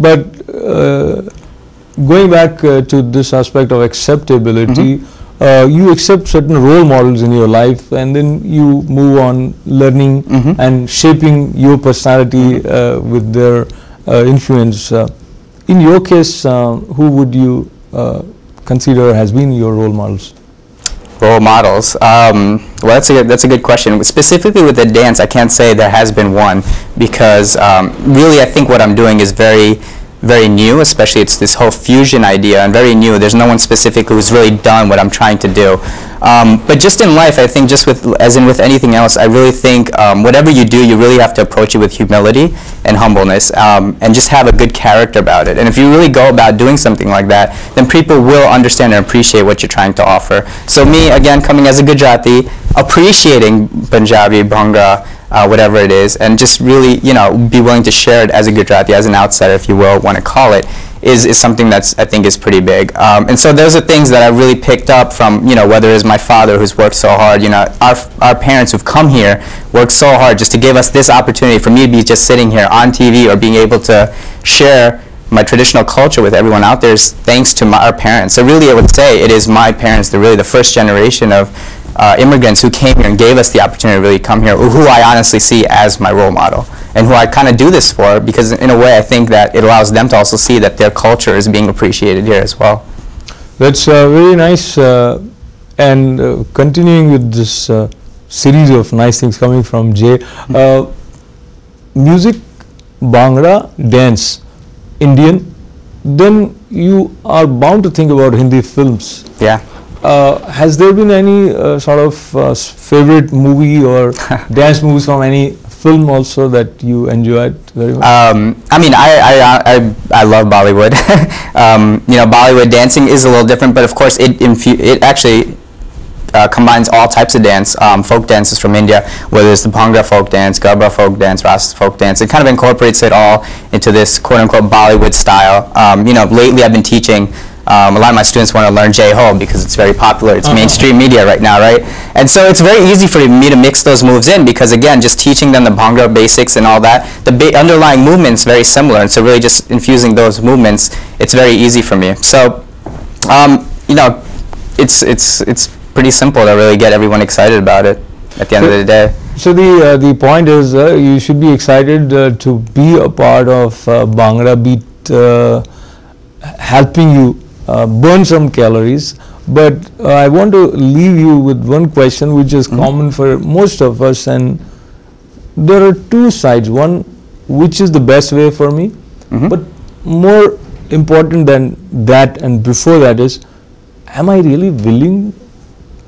but going back to this aspect of acceptability, you accept certain role models in your life, and then you move on learning and shaping your personality with their influence. In your case, who would you consider has been your role models? Role models. Well, that's a good question. Specifically with the dance, I can't say there has been one, because really I think what I'm doing is very new, especially it's this whole fusion idea, and very new. There's no one specific who's really done what I'm trying to do. But just in life, I think just as in with anything else, I really think whatever you do, you really have to approach it with humility and humbleness, and just have a good character about it. And if you really go about doing something like that, then people will understand and appreciate what you're trying to offer. So me, again, coming as a Gujarati, appreciating Punjabi, Bhangra, whatever it is, and just really, be willing to share it as a Gujarati, as an outsider, if you will, want to call it, is something that's, I think, is pretty big. And so those are things that I really picked up from, whether it's my father who's worked so hard, our parents who've come here worked so hard just to give us this opportunity for me to be just sitting here on TV or being able to share my traditional culture with everyone out there is thanks to our parents. So really I would say it is my parents, they're really the first generation of immigrants who came here and gave us the opportunity to really come here, who I honestly see as my role model, and who I kind of do this for, because in a way I think that it allows them to also see that their culture is being appreciated here as well. That's very nice, and continuing with this series of nice things coming from Jay. Music, Bhangra, dance, Indian, then you are bound to think about Hindi films. Yeah. Has there been any sort of favorite movie or dance movies from any film also that you enjoyed very much? I mean, I love Bollywood. Bollywood dancing is a little different, but of course it actually combines all types of dance, folk dances from India, whether it's the Bhangra folk dance, Garba folk dance, Rasta folk dance. It kind of incorporates it all into this quote-unquote Bollywood style. Lately I've been teaching. A lot of my students want to learn J-Ho because it's very popular. It's mainstream media right now, right? And so it's very easy for me to mix those moves in, because again, just teaching them the Bhangra basics and all that, the underlying movement's very similar, and so really just infusing those movements, it's very easy for me. So, it's pretty simple to really get everyone excited about it at the end of the day. So the point is, you should be excited to be a part of Bhangra beat, helping you burn some calories. But I want to leave you with one question which is common for most of us, and there are two sides. One, which is the best way for me, but more important than that and before that is, am I really willing?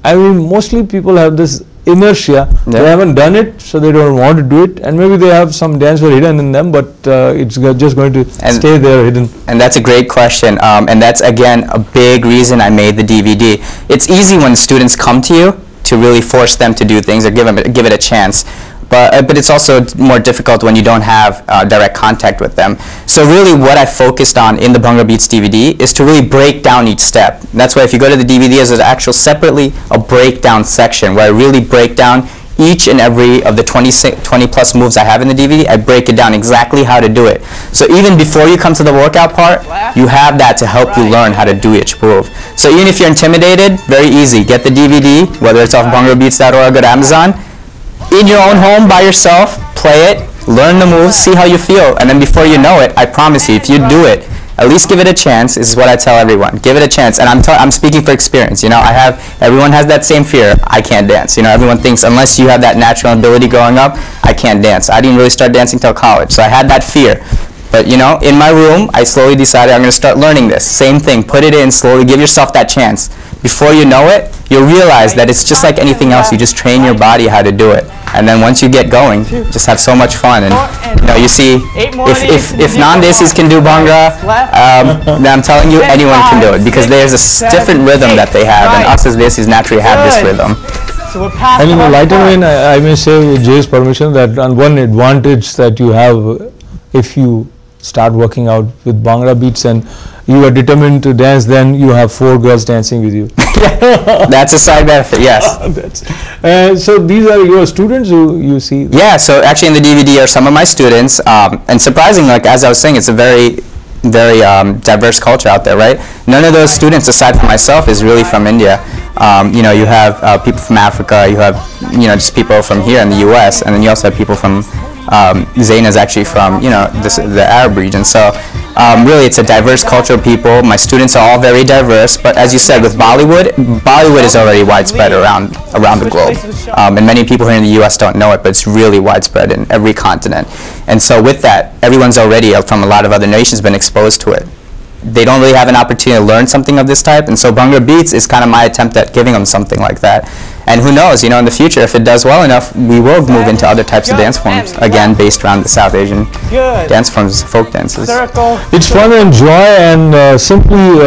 I mean, mostly people have this inertia. They haven't done it, so they don't want to do it, and maybe they have some dance hidden in them, but it's just going to stay there hidden. And that's a great question, and that's again a big reason I made the DVD. It's easy when students come to you to really force them to do things or give it a chance. But it's also more difficult when you don't have direct contact with them. So really what I focused on in the Bhangra Beats DVD is to really break down each step. That's why if you go to the DVD, there's an actual separately a breakdown section where I really break down each and every of the 20 plus moves I have in the DVD. I break it down exactly how to do it. So even before you come to the workout part, you have that to help you learn how to do each move. So even if you're intimidated, very easy. Get the DVD, whether it's off BhangraBeats.org or Amazon. In your own home by yourself, play it, learn the moves, see how you feel, and then before you know it, I promise you, if you do it, at least give it a chance. This is what I tell everyone. Give it a chance, and I'm speaking for experience. Everyone has that same fear. I can't dance. Everyone thinks unless you have that natural ability growing up, I can't dance. I didn't really start dancing till college, so I had that fear. But in my room, I slowly decided I'm going to start learning this. Same thing, put it in, slowly give yourself that chance. Before you know it, you'll realize that it's just like anything else. You just train your body how to do it. And then once you get going, just have so much fun. And you see, if non-Desis can do Bhangra, then I'm telling you, anyone can do it. Because there's a different rhythm that they have, and us as Desis naturally have this rhythm. And in a lighter vein, I may say with Jay's permission that one advantage that you have if you start working out with Bhangra Beats and you are determined to dance, then you have 4 girls dancing with you. That's a side benefit, yes. So these are your students who you see? Yeah, so actually in the DVD are some of my students, and surprisingly, like as I was saying, it's a very very diverse culture out there, right? None of those students, aside from myself, is really from India. You know, you have people from Africa, you have, you know, just people from here in the U.S., and then you also have people from, Zayn is actually from, you know, the Arab region. So really, it's a diverse culture of people. My students are all very diverse, but as you said, with Bollywood is already widespread around the globe. And many people here in the U.S. don't know it, but it's really widespread in every continent. And so with that, everyone's already from a lot of other nations been exposed to it. They don't really have an opportunity to learn something of this type, and so Bhangra Beats is kind of my attempt at giving them something like that. And who knows, you know, in the future, if it does well enough, we will move into other types of dance forms, again, based around the South Asian dance forms, folk dances. It's fun and joy, and simply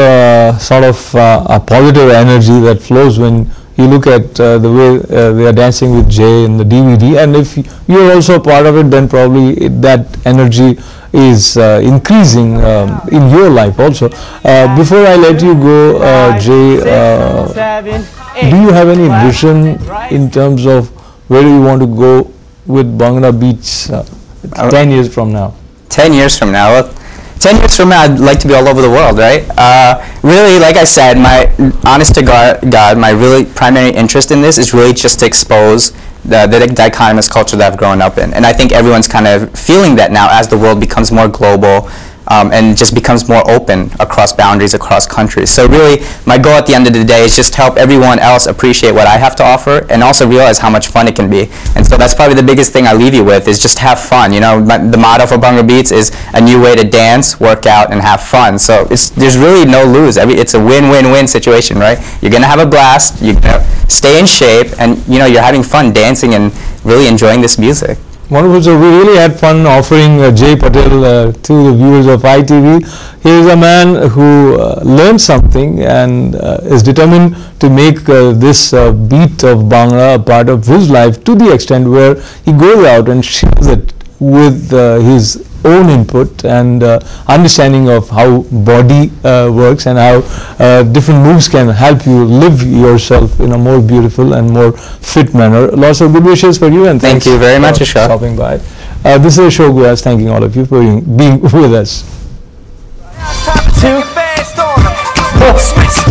sort of a positive energy that flows when you look at the way they are dancing with Jay in the DVD, and if you're also a part of it, then probably that energy is increasing in your life also. Before I let you go, Jay, do you have any vision in terms of where you want to go with Bhangra Beats 10 years from now? 10 years from now? Well, 10 years from now, I'd like to be all over the world, right? Really, like I said, my honest to God, my really primary interest in this is really just to expose the dichotomous culture that I've grown up in. And I think everyone's kind of feeling that now as the world becomes more global and just becomes more open across boundaries, across countries. So really, my goal at the end of the day is just help everyone else appreciate what I have to offer and also realize how much fun it can be. And so that's probably the biggest thing I leave you with is just have fun. You know, the motto for Bhangra Beats is a new way to dance, work out, and have fun. So there's really no lose. It's a win-win-win situation, right? You're going to have a blast, you're going to stay in shape, and you know, you're having fun dancing and really enjoying this music. Wonderful. So we really had fun offering Jay Patel to the viewers of ITV. He is a man who learned something and is determined to make this beat of Bhangra a part of his life to the extent where he goes out and shares it with his own input and understanding of how body works and how different moves can help you live yourself in a more beautiful and more fit manner. Lots of good wishes for you, and thank you very much for stopping by. This is Ashok Vyas thanking all of you for being with us. 2, 4.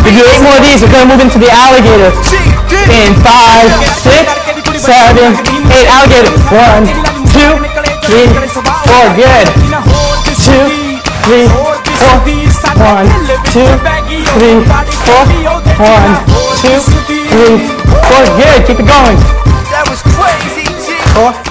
We do 8 more of these. We're going to move into the alligator. In 5, 6, 7, 8. Alligator. 1, 2, 3, 4. Good. 2, 3, 4. 1, 2, 3, 4. 1, 2, 3, 4. Good. Keep it going. 4.